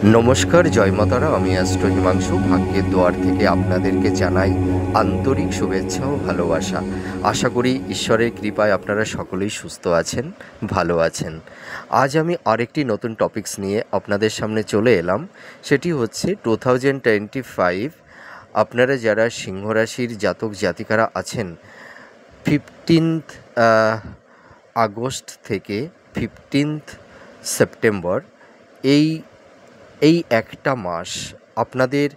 নমস্কার, জয় মাতারা। আমি অ্যাস্ট্রো হিমাংশু ভাগ্যের দুয়ার থেকে আপনাদেরকে জানাই আন্তরিক শুভেচ্ছা ও ভালোবাসা। আশা করি ঈশ্বরের কৃপায় আপনারা সকলেই সুস্থ আছেন, ভালো আছেন। আজ আমি আরেকটি নতুন টপিকস নিয়ে আপনাদের সামনে চলে এলাম। সেটি হচ্ছে 2025 আপনারা যারা সিংহ রাশির জাতক জাতিকারা আছেন, 15th আগস্ট থেকে 15th সেপ্টেম্বর এই এই একটা মাস আপনাদের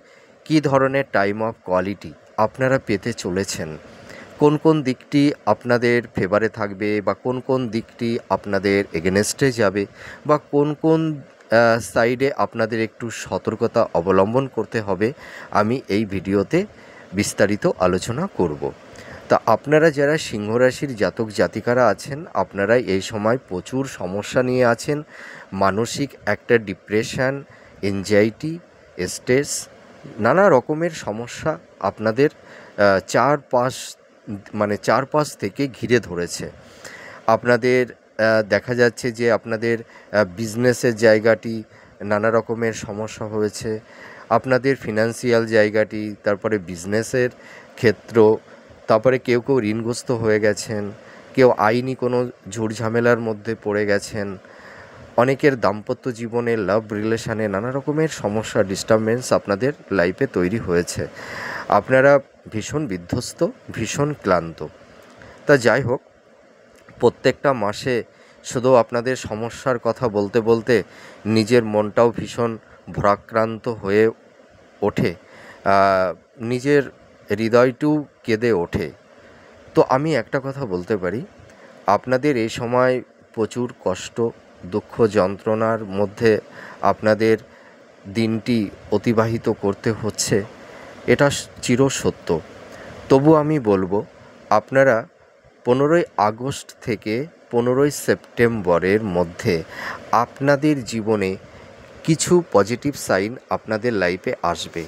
কী ধরনের টাইম অফ কোয়ালিটি আপনারা পেতে চলেছেন, কোন কোন দিকটি আপনাদের ফেভারে থাকবে বা কোন কোন দিকটি আপনাদের এগেনস্টে যাবে বা কোন কোন সাইডে আপনাদের একটু সতর্কতা অবলম্বন করতে হবে, আমি এই ভিডিওতে বিস্তারিত আলোচনা করব। তা আপনারা যারা সিংহ রাশির জাতক জাতিকারা আছেন, আপনারা এই সময় প্রচুর সমস্যা নিয়ে আছেন। মানসিক একটা ডিপ্রেশন, এনজাইটি, স্ট্রেস, নানা রকমের সমস্যা আপনাদের চারপাশ থেকে ঘিরে ধরেছে। আপনাদের দেখা যাচ্ছে যে আপনাদের বিজনেসের জায়গাটি নানা রকমের সমস্যা হয়েছে, আপনাদের ফিনান্সিয়াল জায়গাটি, তারপরে বিজনেসের ক্ষেত্র, তারপরে কেউ কেউ ঋণগ্রস্ত হয়ে গেছেন, কেউ আইনি কোনো ঝুটঝামেলার মধ্যে পড়ে গেছেন, অনেকের দাম্পত্য জীবনে, লাভ রিলেশানে নানা রকমের সমস্যা, ডিস্টারবেন্স আপনাদের লাইফে তৈরি হয়েছে। আপনারা ভীষণ বিধ্বস্ত, ভীষণ ক্লান্ত। তা যাই হোক, প্রত্যেকটা মাসে শুধু আপনাদের সমস্যার কথা বলতে বলতে নিজের মনটাও ভীষণ ভারাক্রান্ত হয়ে ওঠে, নিজের হৃদয়টিও কেঁদে ওঠে। তো আমি একটা কথা বলতে পারি, আপনাদের এই সময় প্রচুর কষ্ট, দুঃখ, যন্ত্রণার মধ্যে আপনাদের দিনটি অতিবাহিত করতে হচ্ছে, এটা চিরসত্য। তবু আমি বলবো, আপনারা 15ই আগস্ট থেকে 15ই সেপ্টেম্বরের মধ্যে আপনাদের জীবনে কিছু পজিটিভ সাইন আপনাদের লাইফে আসবে।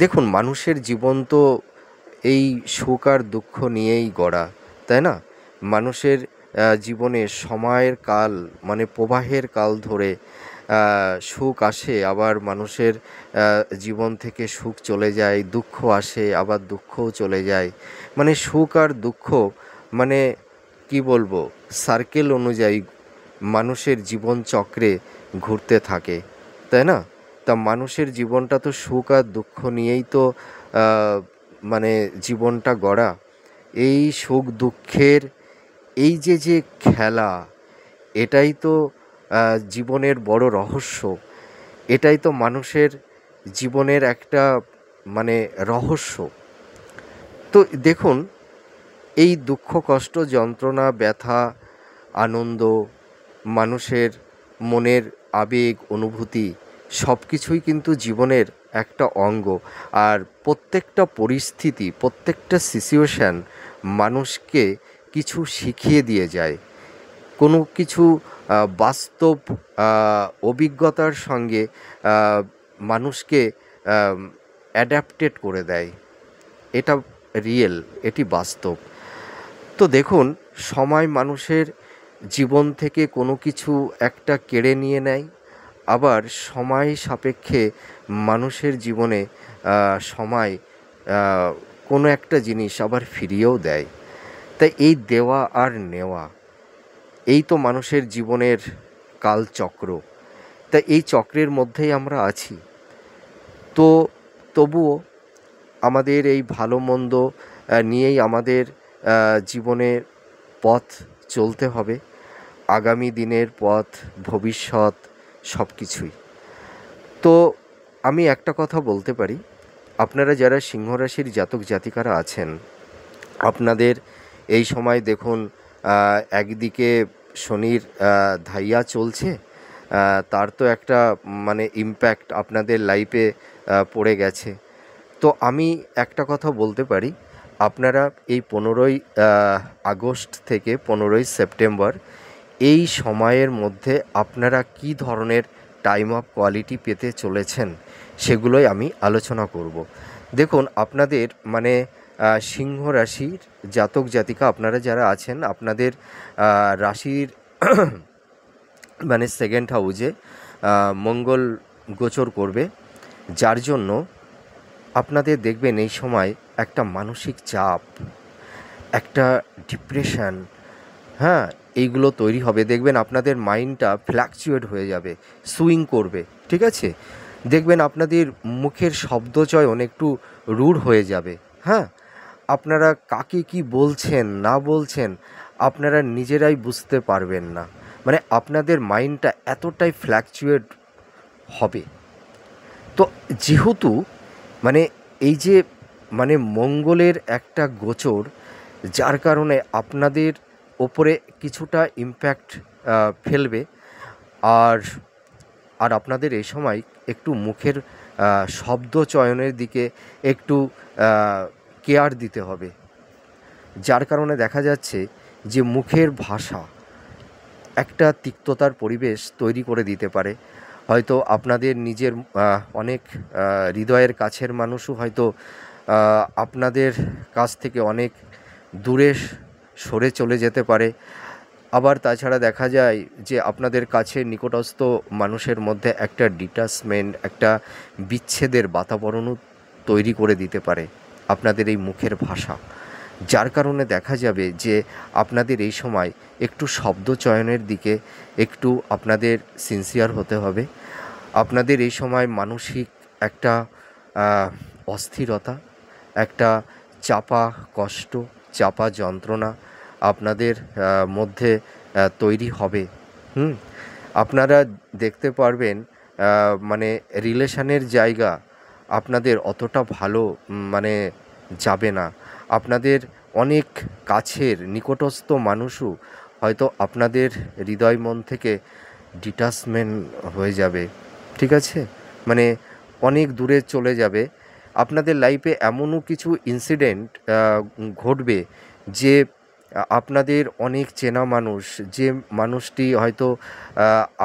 দেখুন, মানুষের জীবন তো এই সুখ আর দুঃখ নিয়েই গড়া, তাই না? মানুষের জীবনে সময়ের কাল, মানে প্রবাহের কাল ধরে সুখ আসে, আবার মানুষের জীবন থেকে সুখ চলে যায়, দুঃখ আসে, আবার দুঃখও চলে যায়। মানে সুখ আর দুঃখ, মানে কি বলবো, সার্কেল অনুযায়ী মানুষের জীবন চক্রে ঘুরতে থাকে, তাই না? তা মানুষের জীবনটা তো সুখ আর দুঃখ নিয়েই তো মানে জীবনটা গড়া। এই সুখ দুঃখের এই যে খেলা, এটাই তো জীবনের বড় রহস্য। এটাই তো মানুষের জীবনের একটা মানে রহস্য। তো দেখুন, এই দুঃখ, কষ্ট, যন্ত্রণা, ব্যথা, আনন্দ, মানুষের মনের আবেগ, অনুভূতি সব কিছুই কিন্তু জীবনের একটা অঙ্গ। আর প্রত্যেকটা পরিস্থিতি, প্রত্যেকটা সিচুয়েশান মানুষকে কিছু শিখিয়ে দিয়ে যায়। কোনো কিছু বাস্তব অভিজ্ঞতার সঙ্গে মানুষকে অ্যাডাপ্টেড করে দেয়। এটা রিয়েল, এটি বাস্তব। তো দেখুন, সময় মানুষের জীবন থেকে কোনো কিছু একটা কেড়ে নিয়ে নেয়, আবার সময় সাপেক্ষে মানুষের জীবনে সময় কোনো একটা জিনিস আবার ফিরিয়েও দেয়। তাই এই দেওয়া আর নেওয়া, এই তো মানুষের জীবনের কালচক্র। তাই এই চক্রের মধ্যেই আমরা আছি। তো তবুও আমাদের এই ভালো মন্দ নিয়েই আমাদের জীবনের পথ চলতে হবে, আগামী দিনের পথ, ভবিষ্যৎ সব কিছুই। তো আমি একটা কথা বলতে পারি, আপনারা যারা সিংহ রাশির জাতক জাতিকারা আছেন, আপনাদের এই সময় দেখুন, একদিকে শনির ধাইয়া চলছে, তার তো একটা মানে ইম্প্যাক্ট আপনাদের লাইফে পড়ে গেছে। তো আমি একটা কথা বলতে পারি, আপনারা এই 15ই আগস্ট থেকে 15ই সেপ্টেম্বর এই সময়ের মধ্যে আপনারা কী ধরনের টাইম অফ কোয়ালিটি পেতে চলেছেন, সেগুলোই আমি আলোচনা করব। দেখুন, আপনাদের মানে সিংহ রাশির জাতক জাতিকা আপনারা যারা আছেন, আপনাদের রাশির মানে সেকেন্ড হাউজে মঙ্গল গোচর করবে, যার জন্য আপনাদের দেখবেন এই সময় একটা মানসিক চাপ, একটা ডিপ্রেশন, হ্যাঁ, এইগুলো তৈরি হবে। দেখবেন আপনাদের মাইন্ডটা ফ্ল্যাকচুয়েট হয়ে যাবে, সুইং করবে, ঠিক আছে? দেখবেন আপনাদের মুখের শব্দচয়ন একটু রূঢ় হয়ে যাবে, হ্যাঁ, আপনারা কাকে কি বলছেন না বলছেন আপনারা নিজেরাই বুঝতে পারবেন না। মানে আপনাদের মাইন্ডটা এতটাই ফ্ল্যাকচুয়েট হবে। তো যেহেতু মানে এই যে মানে মঙ্গলের একটা গোচর, যার কারণে আপনাদের ওপরে কিছুটা ইম্প্যাক্ট ফেলবে। আর আর আপনাদের এই সময় একটু মুখের শব্দ চয়নের দিকে একটু কেয়ার দিতে হবে, যার কারণে দেখা যাচ্ছে যে মুখের ভাষা একটা তিক্ততার পরিবেশ তৈরি করে দিতে পারে। হয়তো আপনাদের নিজের অনেক হৃদয়ের কাছের মানুষও হয়তো আপনাদের কাছ থেকে অনেক দূরে সরে চলে যেতে পারে। আবার তাছাড়া দেখা যায় যে আপনাদের কাছে নিকটস্থ মানুষের মধ্যে একটা ডিটাচমেন্ট, একটা বিচ্ছেদের বাতাবরণও তৈরি করে দিতে পারে আপনাদের এই মুখের ভাষা। যার কারণে দেখা যাবে যে আপনাদের এই সময় একটু শব্দ চয়নের দিকে একটু আপনাদের সিনসিয়ার হতে হবে। আপনাদের এই সময় মানসিক একটা অস্থিরতা, একটা চাপা কষ্ট, চাপা যন্ত্রণা আপনাদের মধ্যে তৈরি হবে। আপনারা দেখতে পারবেন মানে রিলেশনের জায়গা আপনাদের অতটা ভালো মানে যাবে না। আপনাদের অনেক কাছের নিকটস্থ মানুষও হয়তো আপনাদের হৃদয় মন থেকে ডিটাচমেন্ট হয়ে যাবে, ঠিক আছে? মানে অনেক দূরে চলে যাবে। আপনাদের লাইফে এমনও কিছু ইনসিডেন্ট ঘটবে যে আপনাদের অনেক চেনা মানুষ, যে মানুষটি হয়তো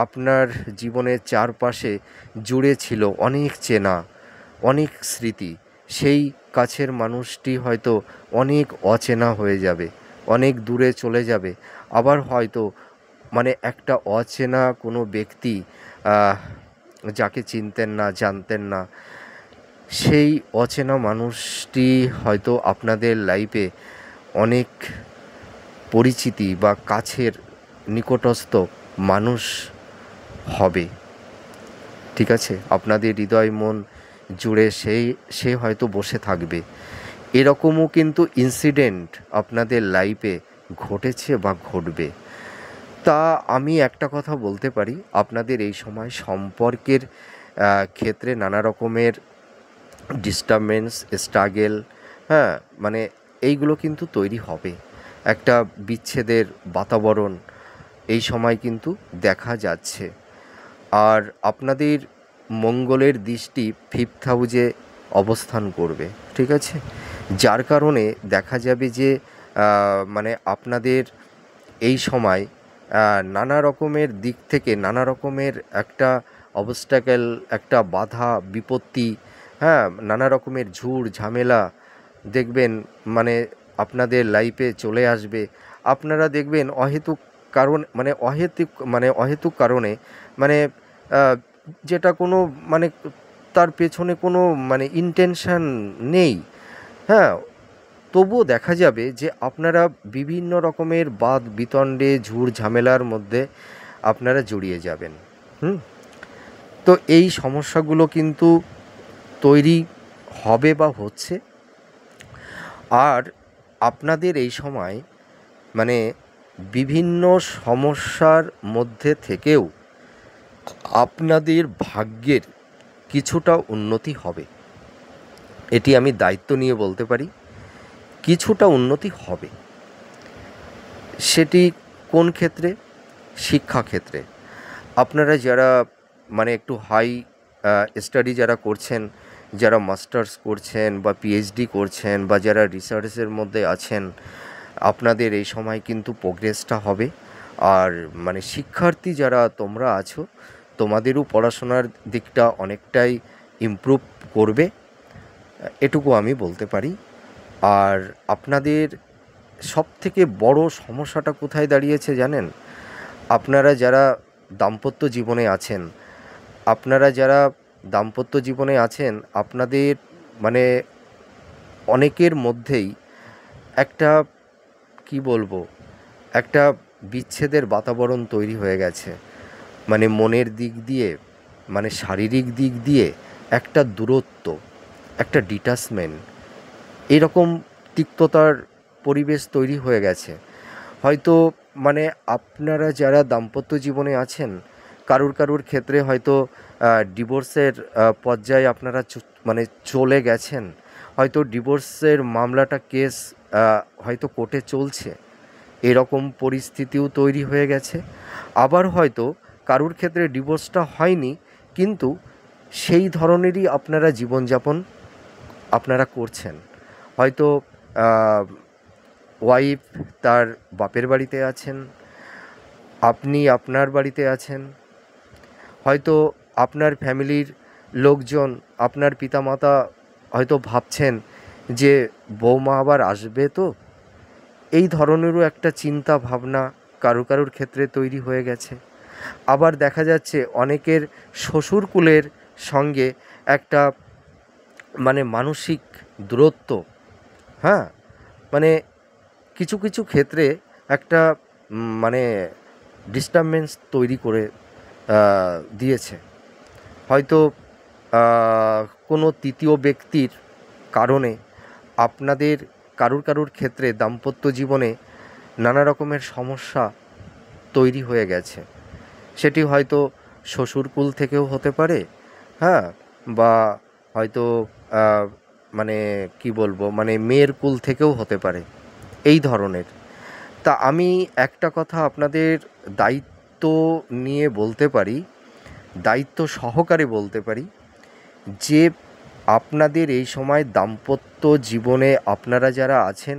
আপনার জীবনের চারপাশে জুড়ে ছিল, অনেক চেনা, অনেক স্মৃতি, সেই কাছের মানুষটি হয়তো অনেক অচেনা হয়ে যাবে, অনেক দূরে চলে যাবে। আবার হয়তো মানে একটা অচেনা কোনো ব্যক্তি যাকে চিনতেন না, জানতেন না, সেই অচেনা মানুষটি হয়তো আপনাদের লাইফে অনেক পরিচিতি বা কাছের নিকটস্থ মানুষ হবে, ঠিক আছে? আপনাদের হৃদয় মন জুড়ে সে হয়তো বসে থাকবে। এরকমও কিন্তু ইনসিডেন্ট আপনাদের লাইফে ঘটেছে বা ঘটবে। তা আমি একটা কথা বলতে পারি, আপনাদের এই সময় সম্পর্কের ক্ষেত্রে নানা রকমের ডিস্টারবেন্স, স্ট্রাগেল, হ্যাঁ, মানে এইগুলো কিন্তু তৈরি হবে। একটা বিচ্ছেদের বাতাবরণ এই সময় কিন্তু দেখা যাচ্ছে। আর আপনাদের মঙ্গলের দৃষ্টি 5th হাউসে অবস্থান করবে, ঠিক আছে? যার কারণে দেখা যাবে যে মানে আপনাদের এই সময় নানা রকমের দিক থেকে নানা রকমের একটা অবস্ট্যাকেল, একটা বাধা বিপত্তি, হ্যাঁ, নানা রকমের ঝুট ঝামেলা দেখবেন মানে আপনাদের লাইফে চলে আসবে। আপনারা দেখবেন অহেতুক কারণ মানে অহেতুক কারণে মানে যেটা কোনো মানে তার পেছনে কোনো মানে ইন্টেনশন নেই, হ্যাঁ, তবুও দেখা যাবে যে আপনারা বিভিন্ন রকমের বাদ বিতণ্ডে ঝুট ঝামেলার মধ্যে আপনারা জড়িয়ে যাবেন। তো এই সমস্যাগুলো কিন্তু তৈরি হবে বা হচ্ছে। আর আপনাদের এই সময় মানে বিভিন্ন সমস্যার মধ্যে থেকেও আপনাদের ভাগ্যের কিছুটা উন্নতি হবে, এটি আমি দায়িত্ব নিয়ে বলতে পারি। কিছুটা উন্নতি হবে, সেটি কোন ক্ষেত্রে? শিক্ষাক্ষেত্রে। আপনারা যারা মানে একটু হাই স্টাডি যারা করছেন, যারা মাস্টার্স করছেন বা পিএইচডি করছেন বা যারা রিসার্চের মধ্যে আছেন, আপনাদের এই সময় কিন্তু প্রোগ্রেসটা হবে। আর মানে শিক্ষার্থী যারা তোমরা আছো, তোমাদেরও পড়াশোনার দিকটা অনেকটাই ইমপ্রুভ করবে, এটুকু আমি বলতে পারি। আর আপনাদের সবথেকে বড় সমস্যাটা কোথায় দাঁড়িয়েছে জানেন? আপনারা যারা দাম্পত্য জীবনে আছেন, আপনারা যারা দাম্পত্য জীবনে আছেন, আপনাদের মানে অনেকের মধ্যেই একটা, কি বলবো, একটা বিচ্ছেদের বাতাবরণ তৈরি হয়ে গেছে। মানে মনের দিক দিয়ে, মানে শারীরিক দিক দিয়ে একটা দূরত্ব, একটা ডিটাচমেন্ট, এরকম তিক্ততার পরিবেশ তৈরি হয়ে গেছে। হয়তো মানে আপনারা যারা দাম্পত্য জীবনে আছেন, কারুর কারুর ক্ষেত্রে হয়তো ডিভোর্সের পর্যায়ে আপনারা মানে চলে গেছেন। হয়তো ডিভোর্সের মামলাটা, কেস হয়তো কোর্টে চলছে, এরকম পরিস্থিতিও তৈরি হয়ে গেছে। আবার হয়তো কারুর ক্ষেত্রে ডিভোর্সটা হয়নি, কিন্তু সেই ধরনেরই আপনারা জীবনযাপন আপনারা করছেন। হয়তো ওয়াইফ তার বাপের বাড়িতে আছেন, আপনি আপনার বাড়িতে আছেন। হয়তো আপনার ফ্যামিলির লোকজন, আপনার পিতামাতা হয়তো ভাবছেন যে বৌমা আবার আসবে তো, এই ধরনেরও একটা চিন্তা ভাবনা কারুর ক্ষেত্রে তৈরি হয়ে গেছে। আবার দেখা যাচ্ছে অনেকের শ্বশুরকুলের সঙ্গে একটা মানে মানসিক দূরত্ব, হ্যাঁ, মানে কিছু কিছু ক্ষেত্রে একটা মানে ডিস্টারবেন্স তৈরি করে দিয়েছে। হয়তো কোনো তৃতীয় ব্যক্তির কারণে আপনাদের কারুর ক্ষেত্রে দাম্পত্য জীবনে নানা রকমের সমস্যা তৈরি হয়ে গেছে। সেটি হয়তো শ্বশুরকুল থেকেও হতে পারে, হ্যাঁ, বা হয়তো মানে কি বলবো, মানে মেয়ের কুল থেকেও হতে পারে, এই ধরনের। তা আমি একটা কথা আপনাদের দায়িত্ব নিয়ে বলতে পারি, দায়িত্ব সহকারে বলতে পারি, যে আপনাদের এই সময় দাম্পত্য জীবনে আপনারা যারা আছেন,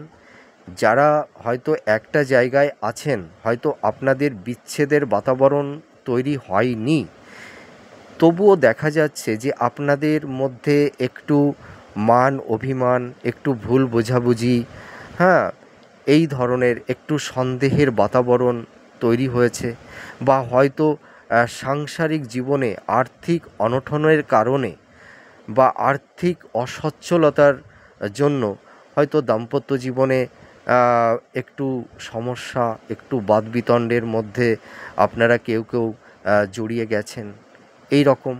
যারা হয়তো একটা জায়গায় আছেন, হয়তো আপনাদের বিচ্ছেদের বাতাবরণ তৈরি হয়নি, তবুও দেখা যাচ্ছে যে আপনাদের মধ্যে একটু মান অভিমান, একটু ভুল বোঝাবুঝি, হ্যাঁ, এই ধরনের একটু সন্দেহের বাতাবরণ তৈরি হয়েছে। বা হয়তো সাংসারিক জীবনে আর্থিক অনটনের কারণে বা আর্থিক অসচ্ছলতার জন্য হয়তো দাম্পত্য জীবনে একটু সমস্যা, একটু বাদবিতণ্ডের মধ্যে আপনারা কেউ কেউ জড়িয়ে গেছেন। এই রকম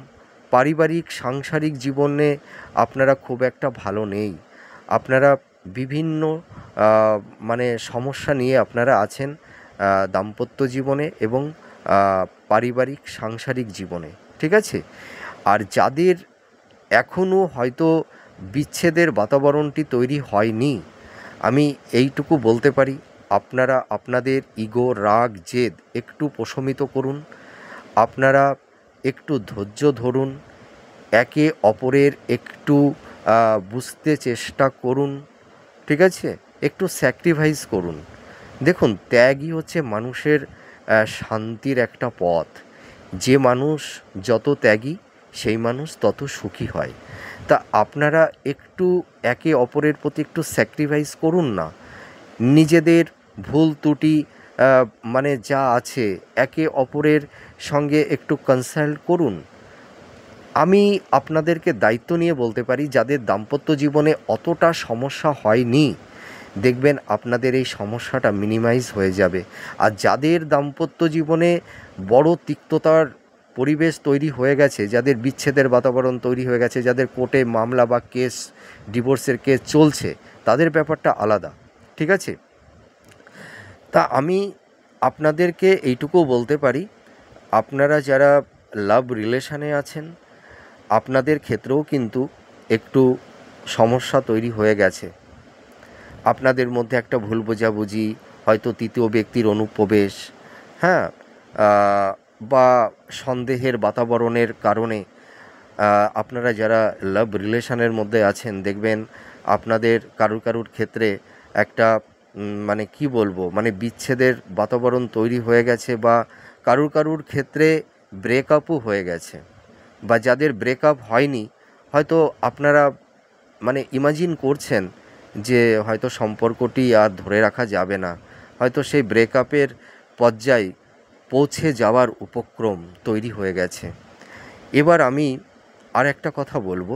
পারিবারিক সাংসারিক জীবনে আপনারা খুব একটা ভালো নেই। আপনারা বিভিন্ন মানে সমস্যা নিয়ে আপনারা আছেন দাম্পত্য জীবনে এবং পারিবারিক সাংসারিক জীবনে, ঠিক আছে? আর যাদের এখনও হয়তো বিচ্ছেদের বাতাবরণটি তৈরি হয়নি, আমি এইটুকু বলতে পারি, আপনারা আপনাদের ইগো, রাগ, জেদ একটু প্রশমিত করুন। আপনারা একটু ধৈর্য ধরুন, একে অপরের একটু বুঝতে চেষ্টা করুন, ঠিক আছে? একটু স্যাক্রিফাইস করুন। দেখুন, ত্যাগই হচ্ছে মানুষের শান্তির একটা পথ। যে মানুষ যত ত্যাগী, সেই মানুষ তত সুখী হয়। তা আপনারা একটু একে অপরের প্রতি একটু স্যাক্রিফাইস করুন না। নিজেদের ভুল ত্রুটি মানে যা আছে, একে অপরের সঙ্গে একটু কনসাল্ট করুন। আমি আপনাদেরকে দায়িত্ব নিয়ে বলতে পারি, যাদের দাম্পত্য জীবনে অতটা সমস্যা হয়নি, দেখবেন আপনাদের এই সমস্যাটা মিনিমাইজ হয়ে যাবে। আর যাদের দাম্পত্য জীবনে বড় তিক্ততার পরিবেশ তৈরি হয়ে গেছে, যাদের বিচ্ছেদের বাতাবরণ তৈরি হয়ে গেছে, যাদের কোর্টে মামলা বা কেস, ডিভোর্সের কেস চলছে, তাদের ব্যাপারটা আলাদা, ঠিক আছে? তা আমি আপনাদেরকে এইটুকু বলতে পারি, আপনারা যারা লাভ রিলেশানে আছেন, আপনাদের ক্ষেত্রেও কিন্তু একটু সমস্যা তৈরি হয়ে গেছে। আপনাদের মধ্যে একটা ভুল বোঝাবুঝি, হয়তো তৃতীয় ব্যক্তির অনুপ্রবেশ, হ্যাঁ, বা সন্দেহের বাতাবরণের কারণে আপনারা যারা লাভ রিলেশনের মধ্যে আছেন, দেখবেন আপনাদের কারুর ক্ষেত্রে একটা মানে কি বলবো, মানে বিচ্ছেদের বাতাবরণ তৈরি হয়ে গেছে, বা কারুর ক্ষেত্রে ব্রেকআপও হয়ে গেছে। বা যাদের ব্রেকআপ হয়নি, হয়তো আপনারা মানে ইমাজিন করছেন যে হয়তো সম্পর্কটি আর ধরে রাখা যাবে না, হয়তো সেই ব্রেকআপের পর্যায়ে পৌঁছে যাওয়ার উপক্রম তৈরি হয়ে গেছে। এবার আমি আর একটা কথা বলবো,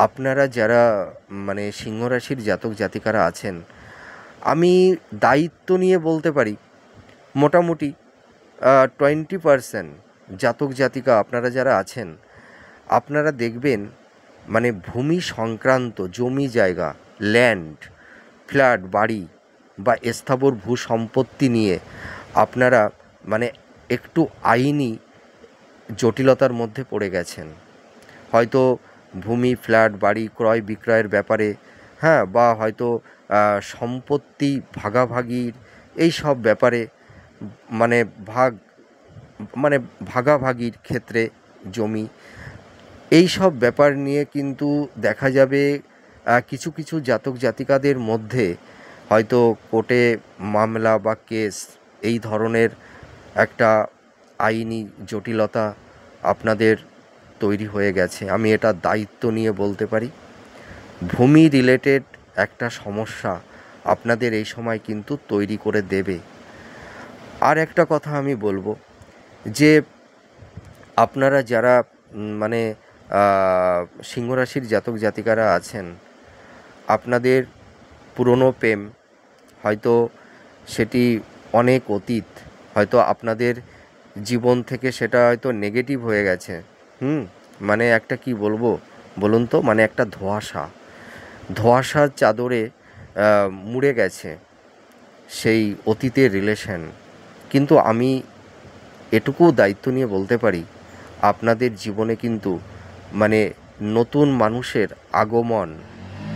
আপনারা যারা মানে সিংহ রাশির জাতক জাতিকারা আছেন, আমি দায়িত্ব নিয়ে বলতে পারি মোটামুটি 20% জাতক জাতিকা আপনারা যারা আছেন, আপনারা দেখবেন মানে ভূমি সংক্রান্ত জমি জায়গা, ল্যান্ড, ফ্ল্যাট, বাড়ি বা স্থাবর ভূ সম্পত্তি নিয়ে আপনারা মানে একটু আইনি জটিলতার মধ্যে পড়ে গেছেন। হয়তো ভূমি, ফ্ল্যাট, বাড়ি ক্রয় বিক্রয়ের ব্যাপারে, হ্যাঁ, বা হয়তো সম্পত্তি ভাগাভাগির এই সব ব্যাপারে, মানে ভাগ মানে ভাগাভাগির ক্ষেত্রে জমি, এই সব ব্যাপার নিয়ে কিন্তু দেখা যাবে কিছু কিছু জাতক জাতিকাদের মধ্যে হয়তো কোর্টে মামলা বা কেস, এই ধরনের একটা আইনি জটিলতা আপনাদের তৈরি হয়ে গেছে। আমি এটা দায়িত্ব নিয়ে বলতে পারি। ভূমি রিলেটেড একটা সমস্যা আপনাদের এই সময় কিন্তু তৈরি করে দেবে। আর একটা কথা আমি বলবো যে আপনারা যারা মানে সিংহ রাশির জাতক জাতিকারা আছেন, আপনাদের পুরনো প্রেম হয়তো সেটি অনেক অতীত, হয়তো আপনাদের জীবন থেকে সেটা হয়তো নেগেটিভ হয়ে গেছে। মানে একটা কি বলবো বলুন তো, মানে একটা ধোঁয়াশার চাদরে মুড়ে গেছে সেই অতীতের রিলেশন। কিন্তু আমি এটুকু দায়িত্ব নিয়ে বলতে পারি, আপনাদের জীবনে কিন্তু মানে নতুন মানুষের আগমন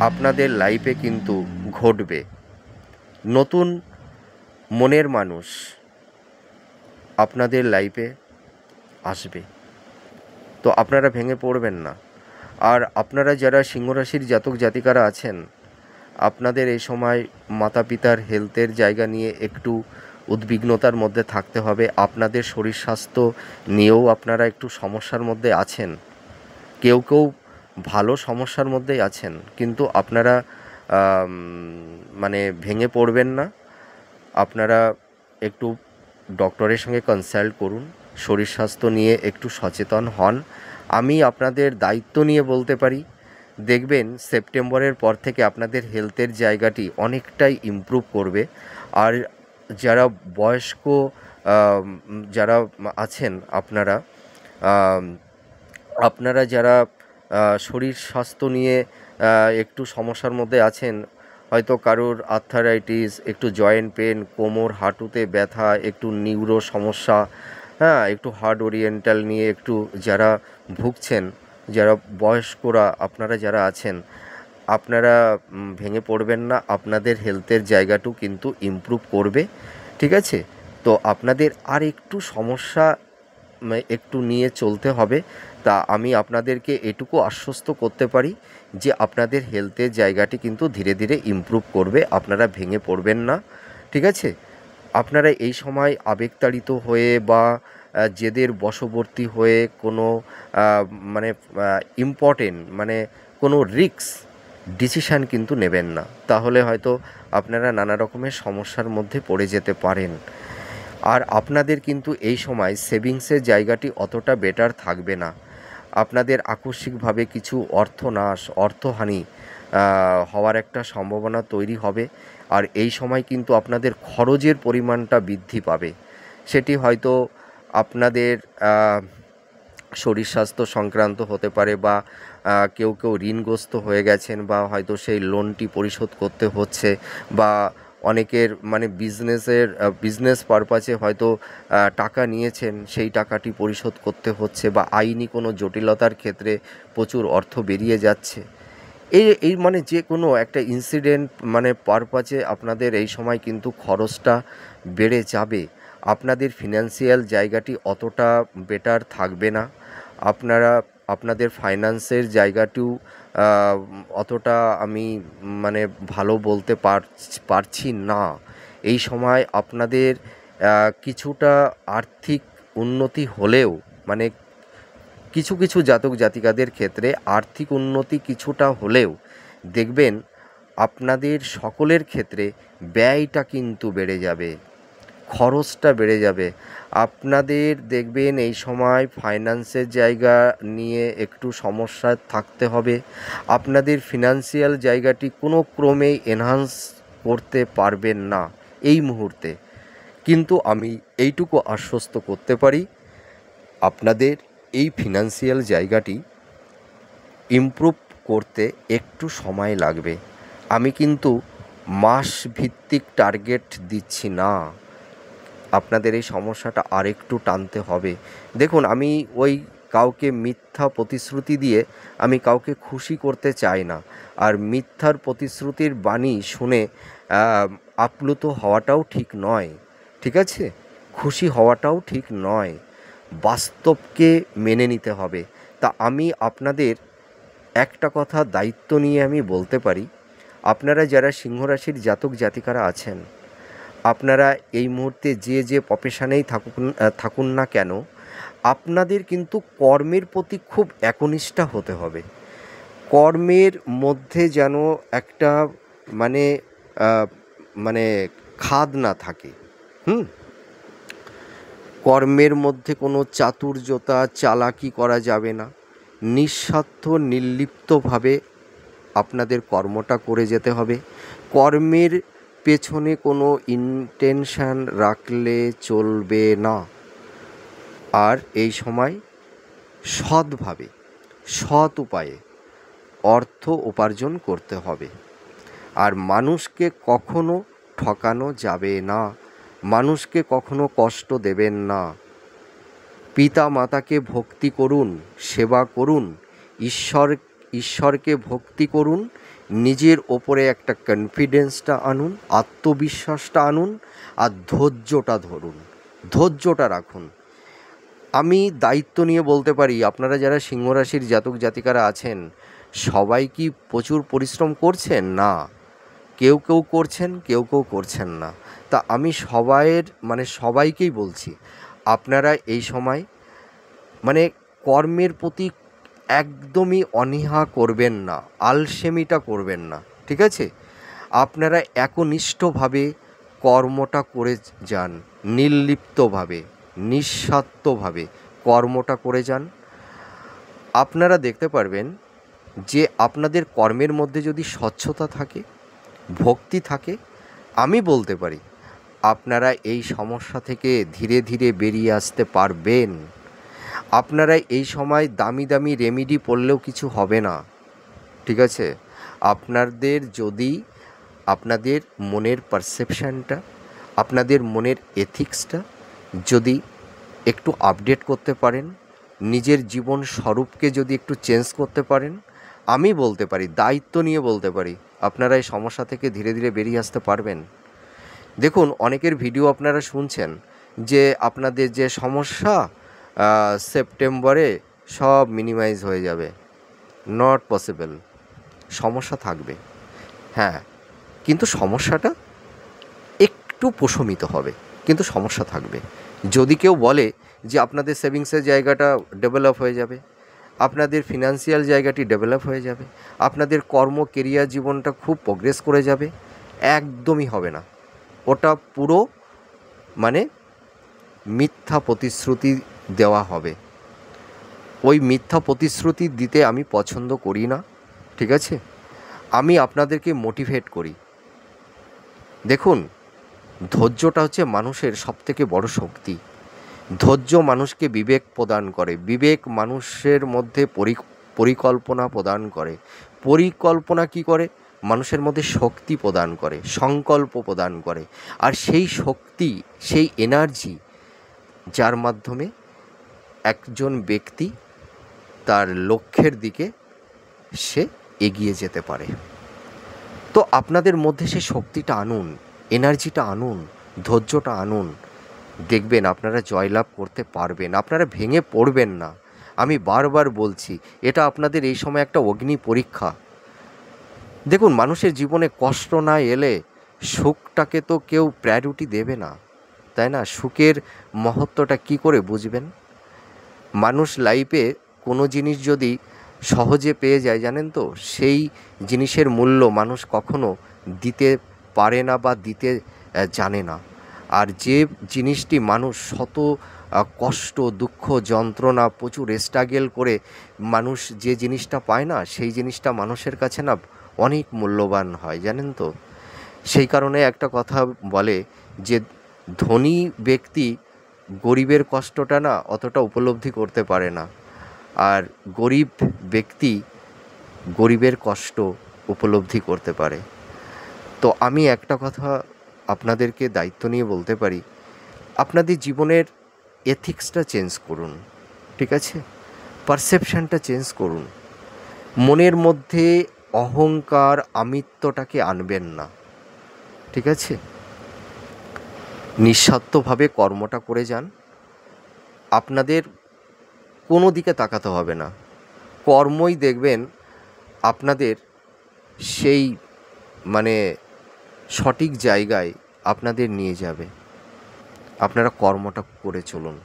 আপনাদের লাইফে কিন্তু ঘটবে। নতুন মনের মানুষ আপনাদের লাইফে আসবে। তো আপনারা ভেঙে পড়বেন না। আর আপনারা যারা সিংহ রাশির জাতক জাতিকারা আছেন, আপনাদের এই সময় মাতা পিতার হেলথের জায়গা নিয়ে একটু উদ্বিগ্নতার মধ্যে থাকতে হবে। আপনাদের শরীর স্বাস্থ্য নিয়েও আপনারা একটু সমস্যার মধ্যে আছেন। কেউ কেউ ভালো সমস্যার মধ্যেই আছেন, কিন্তু আপনারা মানে ভেঙে পড়বেন না। আপনারা একটু ডক্টরের সঙ্গে কনসাল্ট করুন, শরীর স্বাস্থ্য নিয়ে একটু সচেতন হন। আমি আপনাদের দায়িত্ব নিয়ে বলতে পারি, দেখবেন সেপ্টেম্বরের পর থেকে আপনাদের হেলথের জায়গাটি অনেকটাই ইমপ্রুভ করবে। আর যারা বয়স্ক যারা আছেন আপনারা, আপনারা যারা শরীর স্বাস্থ্য নিয়ে একটু সমস্যার মধ্যে আছেন, হয়তো কারোর আর্থারাইটিস, একটু জয়েন্ট পেন, কোমর হাঁটুতে ব্যথা, একটু নিউরো সমস্যা, হ্যাঁ, একটু হার্ট ওরিয়েন্টাল নিয়ে একটু যারা ভুগছেন, যারা বয়স্করা আপনারা যারা আছেন, আপনারা ভেঙে পড়বেন না। আপনাদের হেলথের জায়গাটাও কিন্তু ইমপ্রুভ করবে, ঠিক আছে? তো আপনাদের আর একটু সমস্যা একটু নিয়ে চলতে হবে। তা আমি আপনাদেরকে এটুকু আশ্বস্ত করতে পারি যে আপনাদের হেলথের জায়গাটি কিন্তু ধীরে ধীরে ইমপ্রুভ করবে। আপনারা ভেঙে পড়বেন না, ঠিক আছে? আপনারা এই সময় আবেগতাড়িত হয়ে বা জেদের বশবর্তী হয়ে কোনো মানে ইম্পর্টেন্ট মানে কোনো রিস্ক ডিসিশান কিন্তু নেবেন না। তাহলে হয়তো আপনারা নানা রকমের সমস্যার মধ্যে পড়ে যেতে পারেন। আর আপনাদের কিন্তু এই সময় সেভিংসের জায়গাটি অতটা বেটার থাকবে না। আপনাদের আকস্মিকভাবে কিছু অর্থনাশ, অর্থহানি হওয়ার একটা সম্ভাবনা তৈরি হবে। আর এই সময় কিন্তু আপনাদের খরচের পরিমাণটা বৃদ্ধি পাবে। সেটি হয়তো আপনাদের শরীর স্বাস্থ্য সংক্রান্ত হতে পারে, বা কেউ কেউ ঋণগ্রস্ত হয়ে গেছেন, বা হয়তো সেই লোনটি পরিশোধ করতে হচ্ছে, বা অনেকের মানে বিজনেস পারপাসে হয়তো টাকা নিয়েছেন, সেই টাকাটি পরিশোধ করতে হচ্ছে, বা আইনি কোনো জটিলতার ক্ষেত্রে প্রচুর অর্থ বেরিয়ে যাচ্ছে। এই মানে যে কোনো একটা ইনসিডেন্ট মানে পারপাসে আপনাদের এই সময় কিন্তু খরচটা বেড়ে যাবে। আপনাদের ফিনান্সিয়াল জায়গাটি অতটা বেটার থাকবে না। আপনারা আপনাদের ফাইন্যান্সের জায়গাটিও অতটা আমি মানে ভালো বলতে পারছি না। এই সময় আপনাদের কিছুটা আর্থিক উন্নতি হলেও, মানে কিছু কিছু জাতক জাতিকাদের ক্ষেত্রে আর্থিক উন্নতি কিছুটা হলেও দেখবেন আপনাদের সকলের ক্ষেত্রে ব্যয়টা কিন্তু বেড়ে যাবে। খরচটা বেড়ে যাবে। আপনাদের দেখবেন এই সময় ফাইন্যান্সের জায়গা নিয়ে একটু সমস্যায় থাকতে হবে। আপনাদের ফিনান্সিয়াল জায়গাটি কোনো ক্রমেই এনহান্স করতে পারবেন না এই মুহূর্তে। কিন্তু আমি এইটুকু আশ্বস্ত করতে পারি, আপনাদের এই ফিনান্সিয়াল জায়গাটি ইমপ্রুভ করতে একটু সময় লাগবে। আমি কিন্তু মাস ভিত্তিক টার্গেট দিচ্ছি না। আপনাদের এই সমস্যাটা আরেকটু টানতে হবে। দেখুন, আমি ওই কাউকে মিথ্যা প্রতিশ্রুতি দিয়ে আমি কাউকে খুশি করতে চাই না। আর মিথ্যার প্রতিশ্রুতির বাণী শুনে আপ্লুত হওয়াটাও ঠিক নয়, ঠিক আছে? খুশি হওয়াটাও ঠিক নয়। বাস্তবকে মেনে নিতে হবে। তা আমি আপনাদের একটা কথা দায়িত্ব নিয়ে আমি বলতে পারি, আপনারা যারা সিংহ রাশির জাতক জাতিকারা আছেন, আপনারা এই মুহূর্তে যে প্রফেশনেই থাকুন না কেন, আপনাদের কিন্তু কর্মের প্রতি খুব একনিষ্ঠা হতে হবে। কর্মের মধ্যে যেন একটা মানে মানে খাদ না থাকে। কর্মের মধ্যে কোনো চাতুর্যতা চালাকি করা যাবে না। নিঃস্বার্থ নির্লিপ্তভাবে আপনাদের কর্মটা করে যেতে হবে। কর্মের পেছনে কোনো ইন্টেনশন রাখলে চলবে না। আর এই সময় সৎভাবে, সৎ উপায়ে অর্থ উপার্জন করতে হবে। আর মানুষকে কখনো ঠকানো যাবে না। মানুষকে কখনো কষ্ট দেবেন না। পিতা মাতাকে ভক্তি করুন, সেবা করুন, ঈশ্বরকে ভক্তি করুন। নিজের ওপরে একটা কনফিডেন্সটা আনুন, আত্মবিশ্বাসটা আনুন, আর ধৈর্যটা ধরুন, ধৈর্যটা রাখুন। আমি দায়িত্ব নিয়ে বলতে পারি, আপনারা যারা সিংহ রাশির জাতক জাতিকারা আছেন, সবাই কি প্রচুর পরিশ্রম করছেন? না, কেউ কেউ করছেন, কেউ কেউ করছেন না। তা আমি সবাইকেই বলছি, আপনারা এই সময় কর্মের প্রতি একদমই অনীহা করবেন না, আলসেমিটা করবেন না, ঠিক আছে? আপনারা একনিষ্ঠভাবে কর্মটা করে যান, নির্লিপ্তভাবে, নিঃস্বার্থভাবে কর্মটা করে যান। আপনারা দেখতে পারবেন যে আপনাদের কর্মের মধ্যে যদি স্বচ্ছতা থাকে, ভক্তি থাকে, আমি বলতে পারি আপনারা এই সমস্যা থেকে ধীরে ধীরে বেরিয়ে আসতে পারবেন। আপনারা এই সময় দামি দামি রেমেডি পড়লেও কিছু হবে না, ঠিক আছে? আপনাদের যদি আপনাদের মনের পারসেপশানটা, আপনাদের মনের এথিক্সটা যদি একটু আপডেট করতে পারেন, নিজের জীবন স্বরূপকে যদি একটু চেঞ্জ করতে পারেন, আমি বলতে পারি, দায়িত্ব নিয়ে বলতে পারি, আপনারা এই সমস্যা থেকে ধীরে ধীরে বেরিয়ে আসতে পারবেন। দেখুন, অনেকের ভিডিও আপনারা শুনছেন যে আপনাদের যে সমস্যা সেপ্টেম্বরে সব মিনিমাইজ হয়ে যাবে। Not possible. সমস্যা থাকবে, হ্যাঁ, কিন্তু সমস্যাটা একটু প্রশমিত হবে, কিন্তু সমস্যা থাকবে। যদি কেউ বলে যে আপনাদের সেভিংসের জায়গাটা ডেভেলপ হয়ে যাবে, আপনাদের ফিনান্সিয়াল জায়গাটি ডেভেলপ হয়ে যাবে, আপনাদের কর্ম কেরিয়ার জীবনটা খুব প্রোগ্রেস করে যাবে, একদমই হবে না। ওটা পুরো মিথ্যা প্রতিশ্রুতি দেওয়া হবে। ওই মিথ্যা প্রতিশ্রুতি দিতে আমি পছন্দ করি না, ঠিক আছে? আমি আপনাদেরকে মোটিভেট করি। দেখুন, ধৈর্যটা হচ্ছে মানুষের সবথেকে বড় শক্তি। ধৈর্য মানুষকে বিবেক প্রদান করে, বিবেক মানুষের মধ্যে পরিকল্পনা প্রদান করে, পরিকল্পনা কী করে? মানুষের মধ্যে শক্তি প্রদান করে, সংকল্প প্রদান করে। আর সেই শক্তি, সেই এনার্জি, যার মাধ্যমে একজন ব্যক্তি তার লক্ষ্যের দিকে সে এগিয়ে যেতে পারে। তো আপনাদের মধ্যে সেই শক্তিটা আনুন, এনার্জিটা আনুন, ধৈর্যটা আনুন, দেখবেন আপনারা জয়লাভ করতে পারবেন। আপনারা ভেঙে পড়বেন না। আমি বারবার বলছি, এটা আপনাদের এই সময় একটা অগ্নি পরীক্ষা। দেখুন, মানুষের জীবনে কষ্ট না এলে সুখটাকে তো কেউ প্রায়োরিটি দেবে না, তাই না? সুখের মহত্বটা কী করে বুঝবেন? মানুষ লাইফে কোনো জিনিস যদি সহজে পেয়ে যায়, জানেন তো, সেই জিনিসের মূল্য মানুষ কখনো দিতে পারে না বা দিতে জানে না। আর যে জিনিসটি মানুষ শত কষ্ট, দুঃখ, যন্ত্রণা, প্রচুর স্ট্রাগল করে মানুষ যে জিনিসটা পায় না, সেই জিনিসটা মানুষের কাছে না অনেক মূল্যবান হয়, জানেন তো? সেই কারণে একটা কথা বলে যে ধনী ব্যক্তি গরিবের কষ্টটা না অতটা উপলব্ধি করতে পারে না, আর গরিব ব্যক্তি গরিবের কষ্ট উপলব্ধি করতে পারে। তো আমি একটা কথা আপনাদেরকে দায়িত্ব নিয়ে বলতে পারি, আপনাদের জীবনের এথিক্সটা চেঞ্জ করুন, ঠিক আছে? পারসেপশানটা চেঞ্জ করুন। মনের মধ্যে অহংকার, আমিত্বটাকে আনবেন না, ঠিক আছে? নিঃস্বার্থভাবে কর্মটা করে যান। আপনাদের কোনো দিকে তাকাতে হবে না, কর্মই দেখবেন আপনাদের সেই মানে সঠিক জায়গায় আপনাদের নিয়ে যাবে। আপনারা কর্মটা করে চলুন,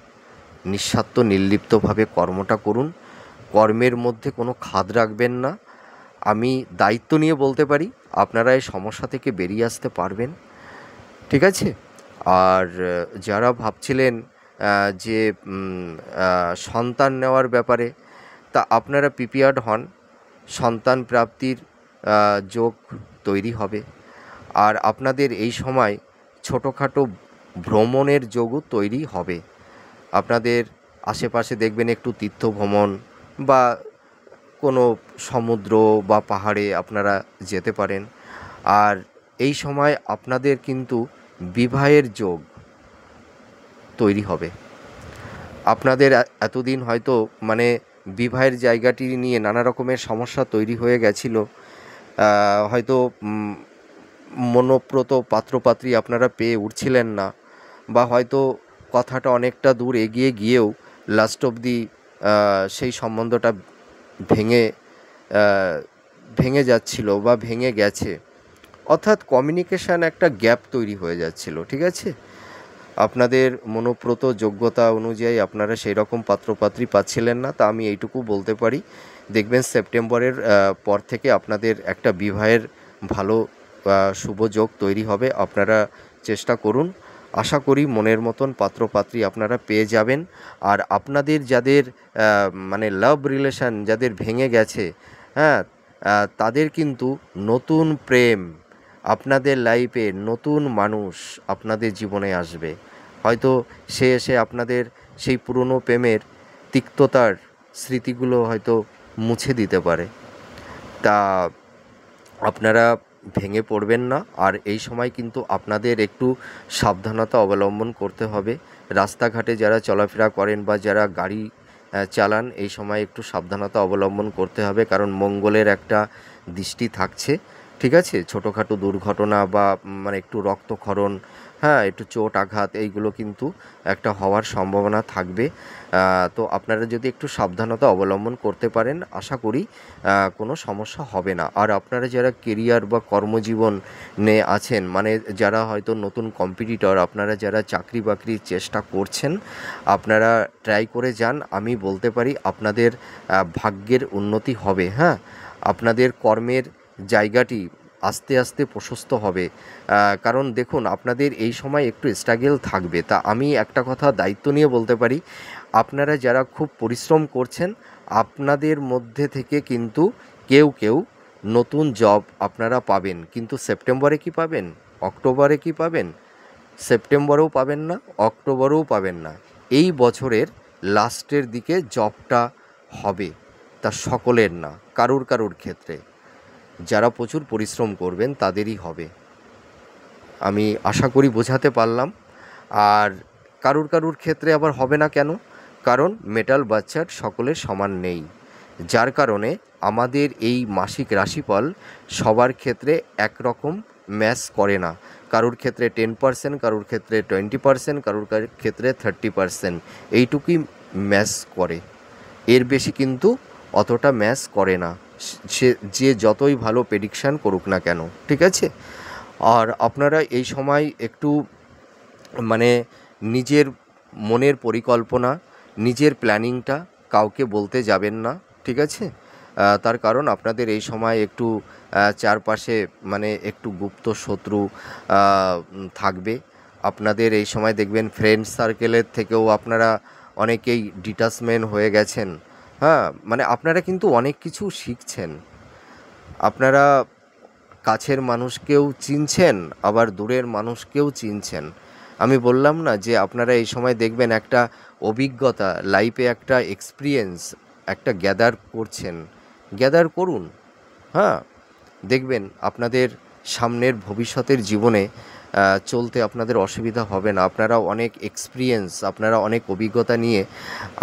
নিঃস্বার্থ নির্লিপ্তভাবে কর্মটা করুন, কর্মের মধ্যে কোনো খাদ রাখবেন না। আমি দায়িত্ব নিয়ে বলতে পারি আপনারা এই সমস্যা থেকে বেরিয়ে আসতে পারবেন, ঠিক আছে? আর যারা ভাবছিলেন যে সন্তান নেওয়ার ব্যাপারে, তা আপনারা প্রিপেয়ার্ড হন, সন্তান প্রাপ্তির যোগ তৈরি হবে। আর আপনাদের এই সময় ছোটোখাটো ভ্রমণের যোগও তৈরি হবে। আপনাদের আশেপাশে দেখবেন একটু তীর্থ ভ্রমণ বা কোনো সমুদ্র বা পাহাড়ে আপনারা যেতে পারেন। আর এই সময় আপনাদের কিন্তু বিবাহের যোগ তৈরি হবে। আপনাদের এতদিন হয়তো মানে বিবাহের জায়গাটি নিয়ে নানা রকমের সমস্যা তৈরি হয়ে গেছিল, হয়তো মনোপ্রত পাত্রপাত্রী আপনারা পেয়ে উঠছিলেন না, বা হয়তো কথাটা অনেকটা দূর এগিয়ে গিয়েও লাস্ট অবধি সেই সম্বন্ধটা ভেঙে ভেঙে যাচ্ছিল বা ভেঙে গেছে, অর্থাৎ কমিউনিকেশান একটা গ্যাপ তৈরি হয়ে যাচ্ছিল, ঠিক আছে? আপনাদের মনোপ্রত যোগ্যতা অনুযায়ী আপনারা সেই রকম পাত্রপাত্রী পাচ্ছিলেন না। তা আমি এইটুকু বলতে পারি, দেখবেন সেপ্টেম্বরের পর থেকে আপনাদের একটা বিবাহের ভালো শুভ যোগ তৈরি হবে। আপনারা চেষ্টা করুন, আশা করি মনের মতন পাত্রপাত্রী আপনারা পেয়ে যাবেন। আর আপনাদের যাদের মানে লাভ রিলেশান যাদের ভেঙে গেছে, হ্যাঁ, তাদের কিন্তু নতুন প্রেম, আপনাদের লাইফে নতুন মানুষ আপনাদের জীবনে আসবে। হয়তো সে এসে আপনাদের সেই পুরনো প্রেমের তিক্ততার স্মৃতিগুলো হয়তো মুছে দিতে পারে। তা আপনারা ভেঙে পড়বেন না। আর এই সময় কিন্তু আপনাদের একটু সাবধানতা অবলম্বন করতে হবে। রাস্তাঘাটে যারা চলাফেরা করেন বা যারা গাড়ি চালান, এই সময় একটু সাবধানতা অবলম্বন করতে হবে, কারণ মঙ্গলের একটা দৃষ্টি থাকছে, ঠিক আছে? ছোটোখাটো দুর্ঘটনা বা মানে একটু রক্তক্ষরণ, হ্যাঁ, একটু চোট আঘাত, এইগুলো কিন্তু একটা হওয়ার সম্ভাবনা থাকবে। তো আপনারা যদি একটু সাবধানতা অবলম্বন করতে পারেন, আশা করি কোনো সমস্যা হবে না। আর আপনারা যারা কেরিয়ার বা কর্মজীবনে আছেন, মানে যারা হয়তো নতুন কম্পিটিটর, আপনারা যারা চাকরি বাকরির চেষ্টা করছেন, আপনারা ট্রাই করে যান। আমি বলতে পারি আপনাদের ভাগ্যের উন্নতি হবে, হ্যাঁ। আপনাদের কর্মের জায়গাটি আস্তে আস্তে প্রশস্ত হবে, কারণ দেখুন আপনাদের এই সময় একটু স্ট্রাগল থাকবে। তা আমি একটা কথা দায়িত্ব নিয়ে বলতে পারি, আপনারা যারা খুব পরিশ্রম করছেন, আপনাদের মধ্যে থেকে কিন্তু কেউ কেউ নতুন জব আপনারা পাবেন। কিন্তু সেপ্টেম্বরে কি পাবেন, অক্টোবরে কি পাবেন? সেপ্টেম্বরেও পাবেন না, অক্টোবরেও পাবেন না। এই বছরের লাস্টের দিকে জবটা হবে, তা সকলের না, কারুর কারুর ক্ষেত্রে যারা প্রচুর পরিশ্রম করবেন তাদেরই হবে। আমি আশা করি বোঝাতে পারলাম। আর কারুর কারুর ক্ষেত্রে আবার হবে না কেন? কারণ মেটাল বাচ্চার সকলের সমান নেই, যার কারণে আমাদের এই মাসিক রাশিফল সবার ক্ষেত্রে একরকম ম্যাচ করে না। কারুর ক্ষেত্রে 10%, কারুর ক্ষেত্রে 20%, কারুর ক্ষেত্রে 30%, এইটুকুই ম্যাচ করে, এর বেশি কিন্তু অতটা ম্যাচ করে না, সে যে যতই ভালো প্রেডিকশান করুক না কেন, ঠিক আছে? আর আপনারা এই সময় একটু মানে নিজের মনের পরিকল্পনা, নিজের প্ল্যানিংটা কাউকে বলতে যাবেন না, ঠিক আছে? তার কারণ আপনাদের এই সময় একটু চারপাশে মানে একটু গুপ্ত শত্রু থাকবে। আপনাদের এই সময় দেখবেন ফ্রেন্ড সার্কেলের থেকেও আপনারা অনেকেই ডিটাচমেন্ট হয়ে গেছেন। হ্যাঁ, মানে আপনারা কিন্তু অনেক কিছু শিখছেন। আপনারা কাছের মানুষকেও চিনছেন, আবার দূরের মানুষকেও চিনছেন। আমি বললাম না যে আপনারা এই সময় দেখবেন একটা অভিজ্ঞতা, লাইফে একটা এক্সপিরিয়েন্স একটা গ্যাদার করছেন। গ্যাদার করুন। হ্যাঁ, দেখবেন আপনাদের সামনের ভবিষ্যতের জীবনে চলতে আপনাদের অসুবিধা হবে না। আপনারা অনেক এক্সপিরিয়েন্স, আপনারা অনেক অভিজ্ঞতা নিয়ে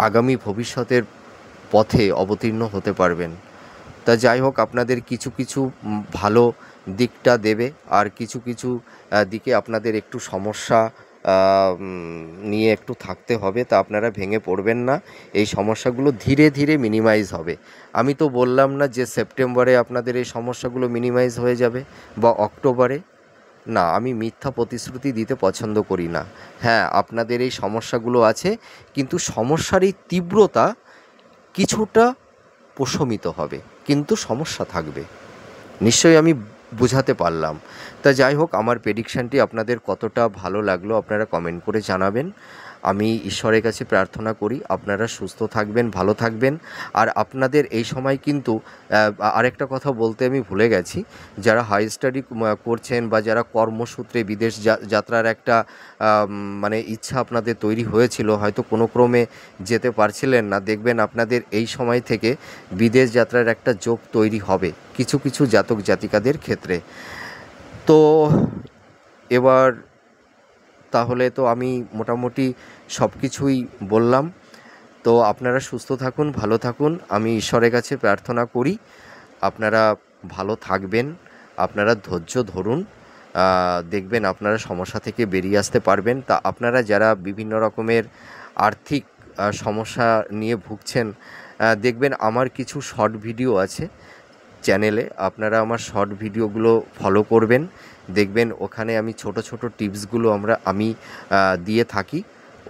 আগামী ভবিষ্যতের পথে অবতীর্ণ হতে পারবেন। তা যাই হোক, আপনাদের কিছু কিছু ভালো দিকটা দেবে, আর কিছু কিছু দিকে আপনাদের একটু সমস্যা নিয়ে একটু থাকতে হবে। তা আপনারা ভেঙে পড়বেন না, এই সমস্যাগুলো ধীরে ধীরে মিনিমাইজ হবে। আমি তো বললাম না যে সেপ্টেম্বরে আপনাদের এই সমস্যাগুলো মিনিমাইজ হয়ে যাবে বা অক্টোবরে। না, আমি মিথ্যা প্রতিশ্রুতি দিতে পছন্দ করি না। হ্যাঁ, আপনাদের এই সমস্যাগুলো আছে, কিন্তু সমস্যার এই তীব্রতা কিছুটা প্রশমিত হবে, কিন্তু সমস্যা থাকবে। নিশ্চয়ই আমি বোঝাতে পারলাম। তা যাই হোক, আমার প্রেডিকশানটি আপনাদের কতটা ভালো লাগলো আপনারা কমেন্ট করে জানাবেন। আমি ঈশ্বরের কাছে প্রার্থনা করি আপনারা সুস্থ থাকবেন, ভালো থাকবেন। আর আপনাদের এই সময় কিন্তু আরেকটা কথা বলতে আমি ভুলে গেছি, যারা হাই স্টাডি করছেন বা যারা কর্মসূত্রে বিদেশ যাত্রার একটা মানে ইচ্ছা আপনাদের তৈরি হয়েছিল, হয়তো কোনো ক্রমে যেতে পারছিলেন না, দেখবেন আপনাদের এই সময় থেকে বিদেশ যাত্রার একটা যোগ তৈরি হবে কিছু কিছু জাতক জাতিকাদের ক্ষেত্রে। তো এবার তাহলে তো আমি মোটামুটি সব কিছুই বললাম। তো আপনারা সুস্থ থাকুন, ভালো থাকুন, আমি ঈশ্বরের কাছে প্রার্থনা করি আপনারা ভালো থাকবেন। আপনারা ধৈর্য ধরুন, দেখবেন আপনারা সমস্যা থেকে বেরিয়ে আসতে পারবেন। তা আপনারা যারা বিভিন্ন রকমের আর্থিক সমস্যা নিয়ে ভুগছেন, দেখবেন আমার কিছু শর্ট ভিডিও আছে চ্যানেলে, আপনারা আমার শর্ট ভিডিওগুলো ফলো করবেন। দেখবেন ওখানে আমি ছোট ছোট টিপসগুলো আমি দিয়ে থাকি।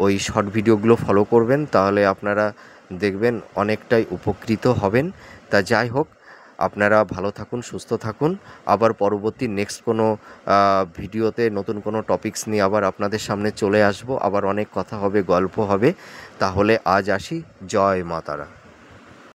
ওই শর্ট ভিডিওগুলো ফলো করবেন, তাহলে আপনারা দেখবেন অনেকটাই উপকৃত হবেন। তা যাই হোক, আপনারা ভালো থাকুন, সুস্থ থাকুন। আবার পরবর্তী নেক্সট কোনো ভিডিওতে নতুন কোনো টপিকস নিয়ে আবার আপনাদের সামনে চলে আসব। আবার অনেক কথা হবে, গল্প হবে। তাহলে আজ আসি। জয় মা তারা।